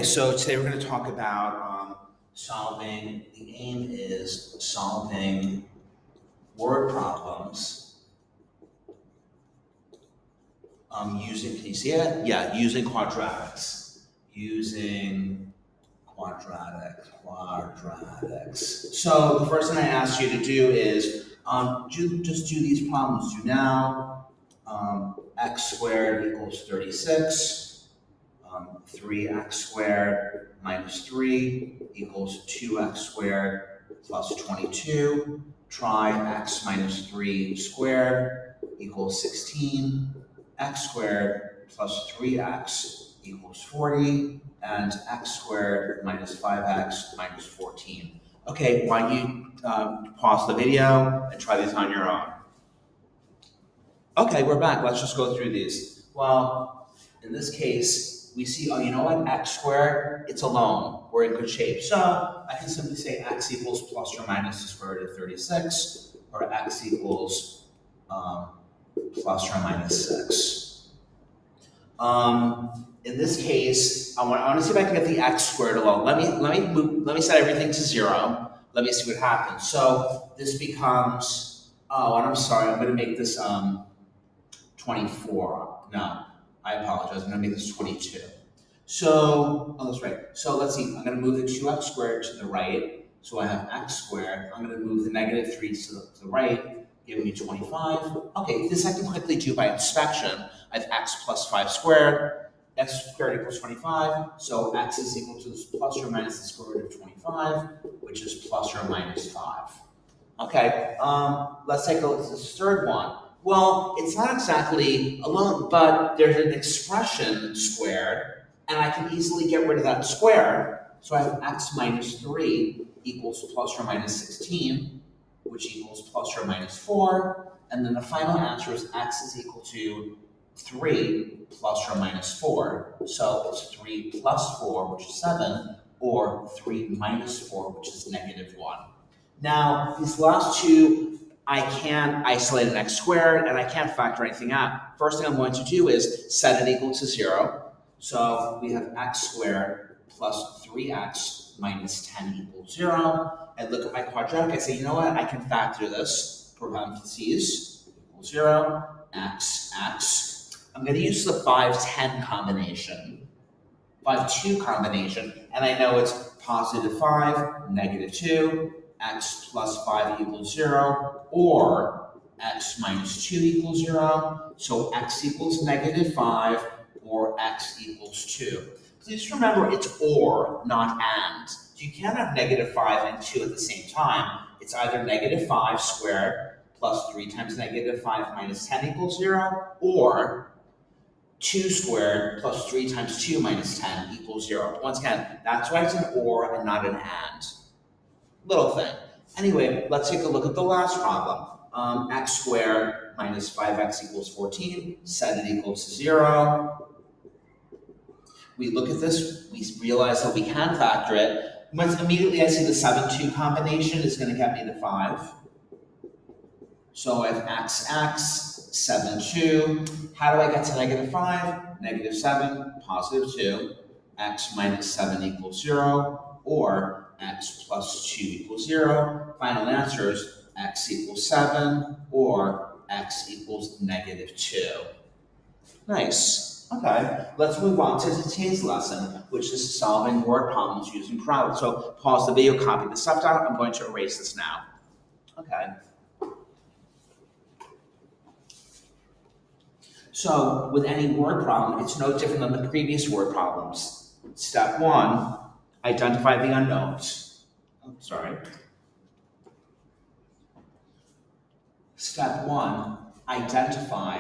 So today we're going to talk about solving, the aim is solving word problems using, can you see it? Yeah, using quadratics. Using quadratics. So the first thing I ask you to do is just do these problems. Do now x squared equals 36. 3x squared minus 3 equals 2x squared plus 22. Try x minus 3 squared equals 16. X squared plus 3x equals 40. And x squared minus 5x minus 14. Okay, why don't you pause the video and try these on your own. Okay, we're back. Let's just go through these. Well, in this case, we see, oh, you know what? X squared, it's alone. We're in good shape. So I can simply say x equals plus or minus the square root of 36, or x equals plus or minus 6. In this case, I want to see if I can get the x squared alone. Let me set everything to 0. Let me see what happens. So this becomes, oh, and I'm sorry, I'm going to make this 24. No, I apologize. I'm going to make this 22. So, oh, that's right. So let's see. I'm going to move the 2x squared to the right. So I have x squared. I'm going to move the negative 3 to the right, giving me 25. Okay, this I can quickly do by inspection. I have x plus 5 squared. X squared equals 25. So x is equal to plus or minus the square root of 25, which is plus or minus 5. Okay, let's take a look at this third one. Well, it's not exactly alone, but there's an expression squared, and I can easily get rid of that square. So I have x minus 3 equals plus or minus 16, which equals plus or minus 4. And then the final answer is x is equal to 3 plus or minus 4. So it's 3 plus 4, which is 7, or 3 minus 4, which is negative 1. Now, these last two, I can't isolate an x squared, and I can't factor anything out. First thing I'm going to do is set it equal to 0. So we have x squared plus 3x minus 10 equals 0. I look at my quadratic, I say, you know what, I can factor this, parentheses, equals 0, x. I'm going to use the 5-10 combination, 5-2 combination, and I know it's positive 5, negative 2, x plus 5 equals 0, or x minus 2 equals 0. So x equals negative 5, or x equals 2. Please remember it's or, not and. So you can't have negative 5 and 2 at the same time. It's either negative 5 squared plus 3 times negative 5 minus 10 equals 0, or 2 squared plus 3 times 2 minus 10 equals 0. Once again, that's why it's an or and not an and. Little thing. Anyway, let's take a look at the last problem. X squared minus 5x equals 14. Set it equal to 0. We look at this. We realize that we can factor it. Once immediately I see the 7-2 combination is going to get me the 5. So I have x, 7-2. How do I get to negative 5? Negative 7, positive 2. X minus 7 equals 0. Or x plus 2 equals 0. Final answer is x equals 7 or x equals negative 2. Nice. Okay, let's move on to today's lesson, which is solving word problems using quadratics. So pause the video, copy the stuff down. I'm going to erase this now. Okay. So with any word problem, it's no different than the previous word problems. Step 1, identify the unknowns. Oh, sorry. Step 1, identify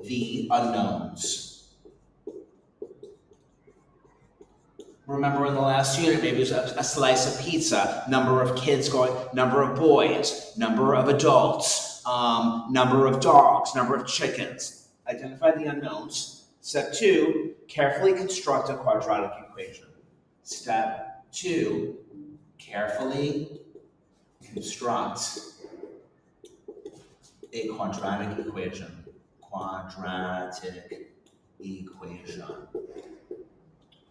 the unknowns. Remember in the last unit, maybe it was a slice of pizza, number of kids going, number of boys, number of adults, number of dogs, number of chickens. Identify the unknowns. Step 2, carefully construct a quadratic equation. Step 2, carefully construct a quadratic equation. quadratic equation.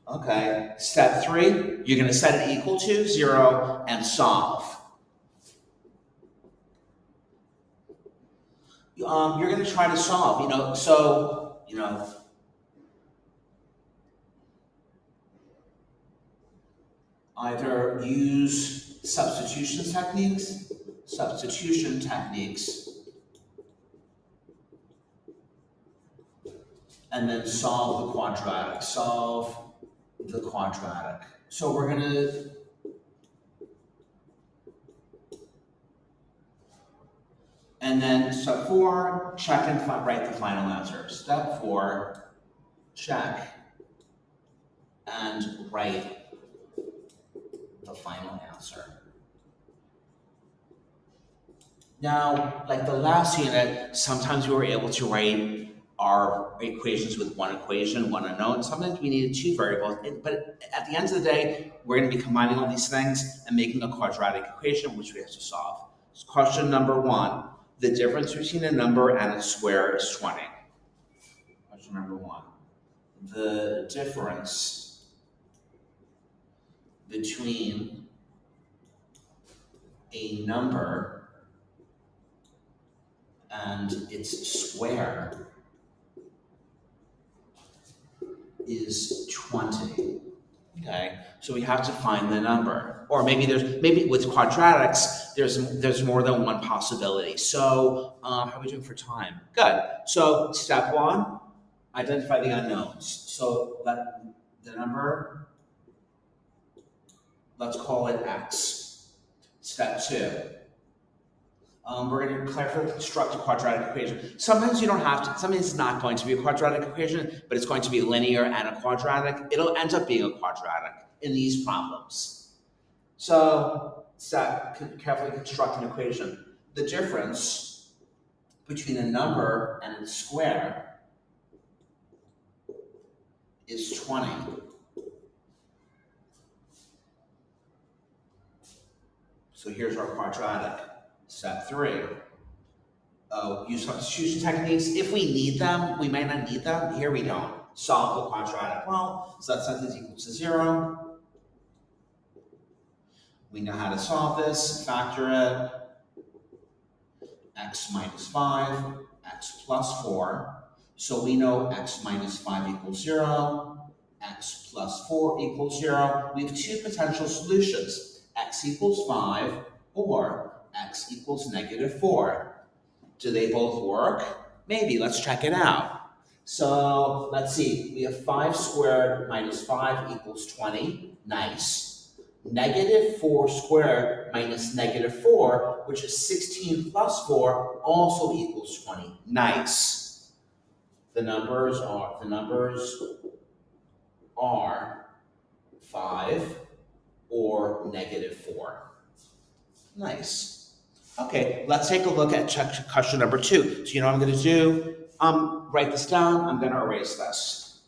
Okay, step 3, you're going to set it equal to 0 and solve. You're going to try to solve, either use substitution techniques, and then solve the quadratic, So we're going to, and then step 4, check and write the final answer. Step 4, check and write the final answer. Now, like the last unit, sometimes we were able to write our equations with one equation, one unknown. Sometimes we needed 2 variables, but at the end of the day, we're going to be combining all these things and making a quadratic equation, which we have to solve. So question number 1, the difference between a number and a square is 20. Question number 1, the difference between a number and its square is 20. Okay, so we have to find the number, or maybe with quadratics there's more than one possibility. So how are we doing for time? Good. So step 1, identify the unknowns. So let the number, let's call it x. Step 2. We're going to carefully construct a quadratic equation. Sometimes you don't have to, sometimes it's not going to be a quadratic equation, but it's going to be linear and a quadratic. It'll end up being a quadratic in these problems. So, carefully construct an equation. The difference between a number and its square is 20. So here's our quadratic. Step 3. Use substitution techniques. If we need them, we might not need them. Here we don't. Solve the quadratic. Well, so that's something equal to 0. We know how to solve this. Factor it. X minus 5, x plus 4. So we know x minus 5 equals 0. X plus 4 equals 0. We have 2 potential solutions. X equals 5 or x equals negative 4. Do they both work? Maybe. Let's check it out. So let's see. We have 5 squared minus 5 equals 20. Nice. Negative 4 squared minus negative 4, which is 16 plus 4, also equals 20. Nice. The numbers are 5 or negative 4. Nice. Okay, let's take a look at question number 2. So you know what I'm going to do? Write this down. I'm going to erase this.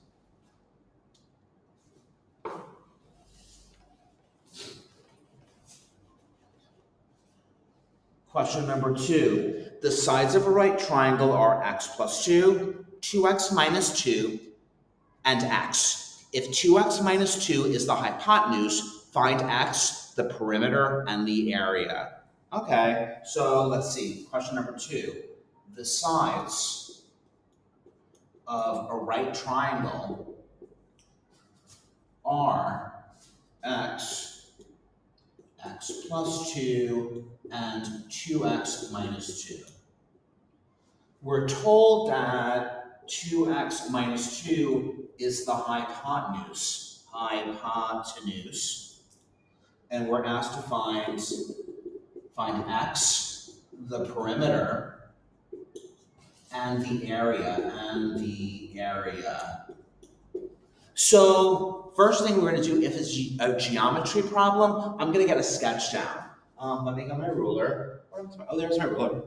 Question number 2. The sides of a right triangle are x plus 2, 2x minus 2, and x. If 2x minus 2 is the hypotenuse, find x, the perimeter, and the area. Okay, so let's see. Question number 2. The sides of a right triangle are x, x plus 2, and 2x minus 2. We're told that 2x minus 2 is the hypotenuse, and we're asked to find x, the perimeter, and the area, So first thing we're going to do, if it's a geometry problem, I'm going to get a sketch down. Let me get my ruler. Oh, there's my ruler.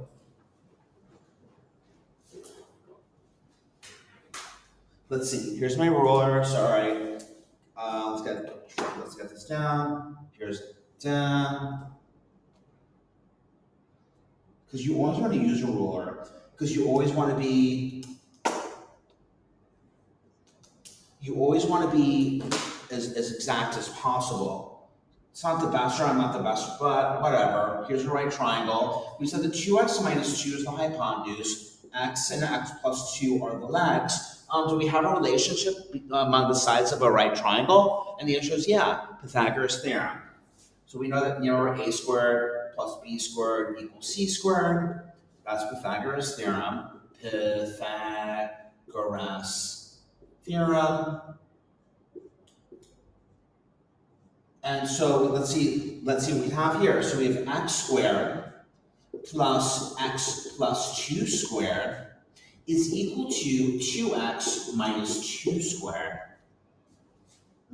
Let's see. Here's my ruler. Sorry. Let's get this down. Here's down. Because you always want to use a ruler. Because you always want to be you always want to be as exact as possible. It's not the best, or I'm not the best, but whatever. Here's a right triangle. We said the 2x minus 2 is the hypotenuse. X and x plus 2 are the legs. Do we have a relationship among the sides of a right triangle? And the answer is yeah, Pythagoras theorem. So we know that a squared plus b squared equals c squared. That's Pythagoras theorem. Pythagoras theorem. And so let's see what we have here. So we have x squared plus x plus 2 squared is equal to 2x minus 2 squared.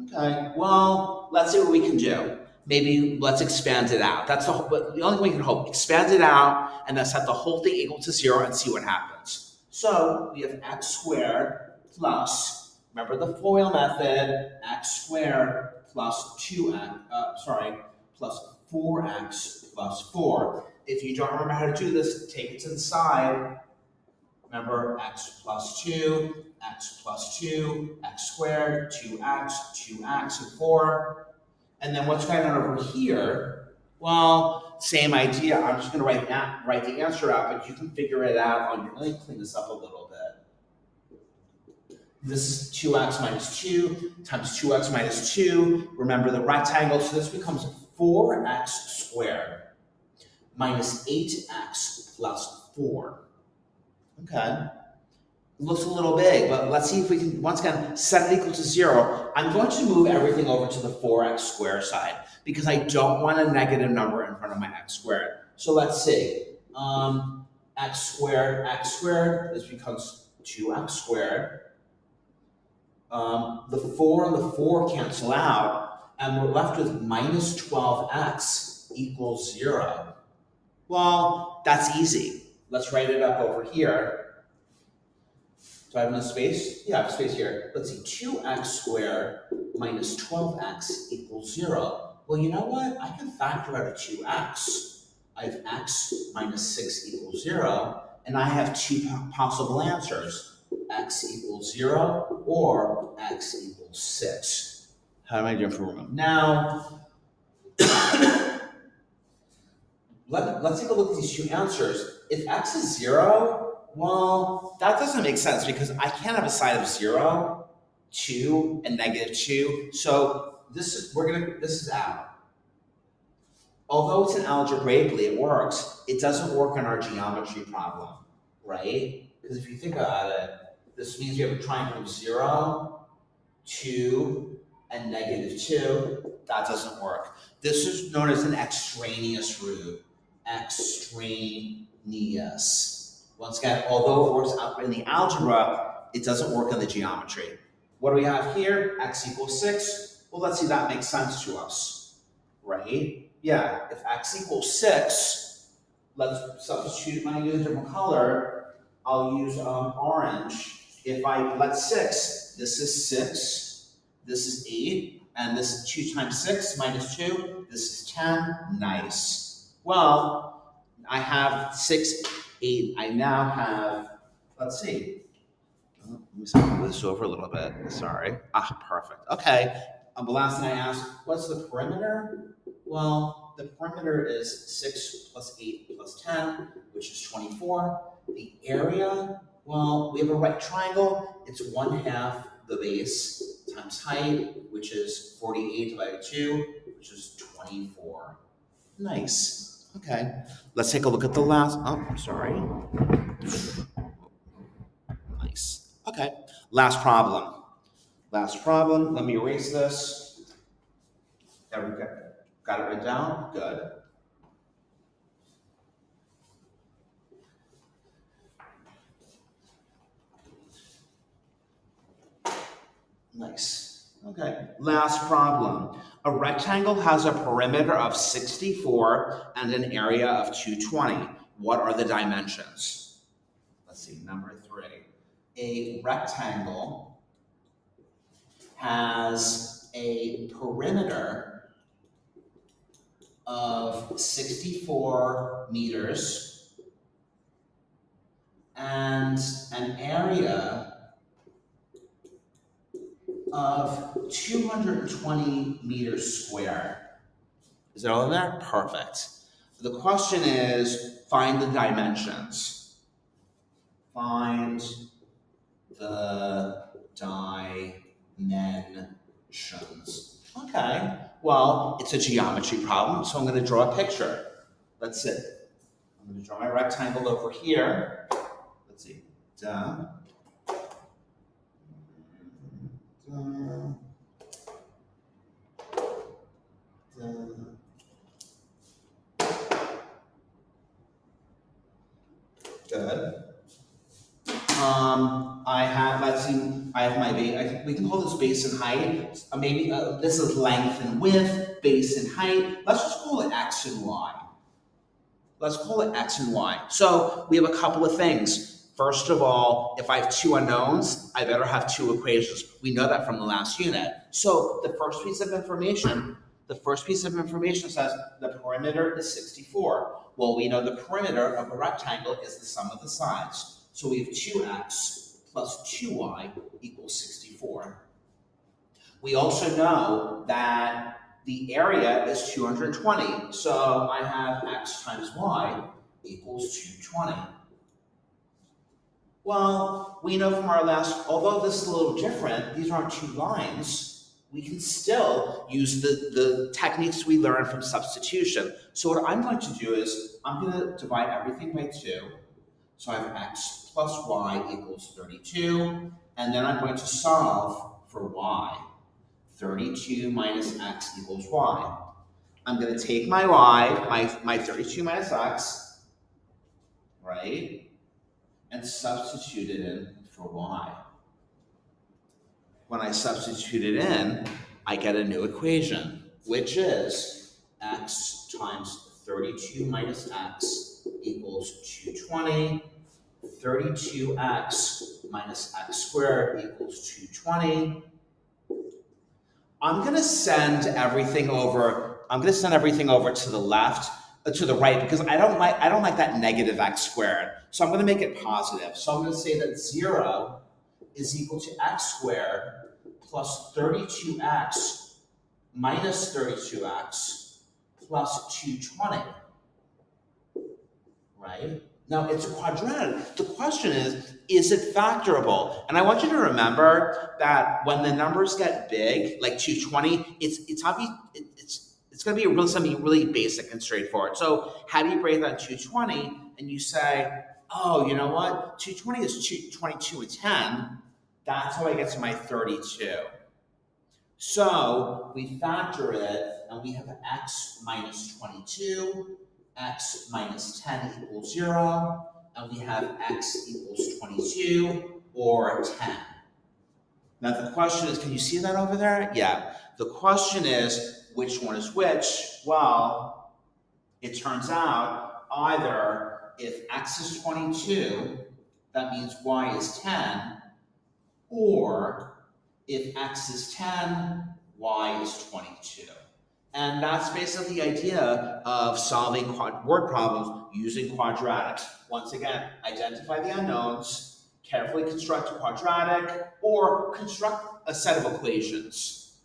Okay, well, let's see what we can do. Maybe let's expand it out. That's the only way we can hope. Expand it out and then set the whole thing equal to 0 and see what happens. So we have x squared plus, remember the FOIL method, x squared plus 2x, plus 4x plus 4. If you don't remember how to do this, take it to the side. Remember, x plus 2, x plus 2, x squared, 2x, 2x, and 4. And then what's going on over here? Well, same idea. I'm just going to write the answer out, but you can figure it out on your own. Let me clean this up a little bit. This is 2x minus 2 times 2x minus 2. Remember the rectangle, so this becomes 4x squared minus 8x plus 4. Okay. Looks a little big, but let's see if we can, once again, set it equal to 0. I'm going to move everything over to the 4x squared side because I don't want a negative number in front of my x squared. So let's see. X squared, this becomes 2x squared. The 4 and the 4 cancel out, and we're left with minus 12x equals 0. Well, that's easy. Let's write it up over here. Do I have enough space? Yeah, I have space here. Let's see, 2x squared minus 12x equals 0. Well, you know what? I can factor out a 2x. I have x minus 6 equals 0, and I have two possible answers. X equals 0 or x equals 6. How am I doing for room? Now, let's take a look at these two answers. If x is 0, well, that doesn't make sense because I can't have a side of 0, 2, and negative 2. So this is out. Although it's an algebraically, it works. It doesn't work on our geometry problem, right? Because if you think about it, this means you have a triangle of 0, 2, and negative 2. That doesn't work. This is known as an extraneous root. Extraneous. Once again, although it works out in the algebra, it doesn't work in the geometry. What do we have here? X equals 6. Well, let's see, that makes sense to us, right? Yeah, if x equals 6, let's substitute. When I use a different color, I'll use orange. If I let 6, this is 6, this is 8, and this is 2 times 6 minus 2, this is 10. Nice. Well, I have 6, 8. I now have, let's see. Let me move this over a little bit. Sorry. Perfect. Okay. The last thing I asked, what's the perimeter? Well, the perimeter is 6 plus 8 plus 10, which is 24. The area, well, we have a right triangle. It's 1/2 the base times height, which is 48 divided by 2, which is 24. Nice. Okay. Let's take a look at the last. Oh, I'm sorry. Nice. Okay. Last problem. Last problem. Let me erase this. There we go. Got it right down? Good. Nice. Okay. Last problem. A rectangle has a perimeter of 64 and an area of 220. What are the dimensions? Let's see, number 3. A rectangle has a perimeter of 64 meters and an area of 220 meters squared. Is it all in there? Perfect. The question is, find the dimensions. Find the dimensions. Okay, well, it's a geometry problem, so I'm going to draw a picture. Let's see. I'm going to draw my rectangle over here. Let's see. Done. Done. Done. Good. I have my base. We can call this base and height. Maybe this is length and width, base and height. Let's just call it x and y. Let's call it x and y. So we have a couple of things. First of all, if I have two unknowns, I better have two equations. We know that from the last unit. So the first piece of information says the perimeter is 64. Well, we know the perimeter of a rectangle is the sum of the sides. So we have 2x plus 2y equals 64. We also know that the area is 220. So I have x times y equals 220. Well, we know from our last, although this is a little different, these aren't two lines, we can still use the techniques we learned from substitution. So what I'm going to do is, I'm going to divide everything by 2. So I have x plus y equals 32, and then I'm going to solve for y. 32 minus x equals y. I'm going to take my y, my 32 minus x, right, and substitute it in for y. When I substitute it in, I get a new equation, which is x times 32 minus x equals 220. 32x minus x squared equals 220. I'm going to send everything over to the left, to the right, because I don't like that negative x squared. So I'm going to make it positive. So I'm going to say that 0 is equal to x squared plus 32x minus 32x plus 220. Right? Now, it's a quadratic. The question is it factorable? And I want you to remember that when the numbers get big, like 220, it's obvious, it's going to be something really basic and straightforward. So how do you break down 220? And you say, oh, you know what? 220 is 22 and 10. That's how I get to my 32. So we factor it, and we have x minus 22. X minus 10 equals 0, and we have x equals 22, or 10. Now the question is, can you see that over there? Yeah. The question is, which one is which? Well, it turns out either if x is 22, that means y is 10, or if x is 10, y is 22. And that's basically the idea of solving word problems using quadratics. Once again, identify the unknowns, carefully construct a quadratic, or construct a set of equations.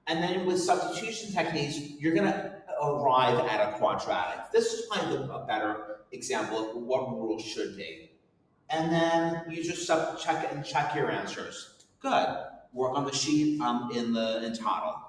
And then with substitution techniques, you're going to arrive at a quadratic. This is kind of a better example of what rules should be. And then you just check your answers. Good. Work on the sheet in Toddle.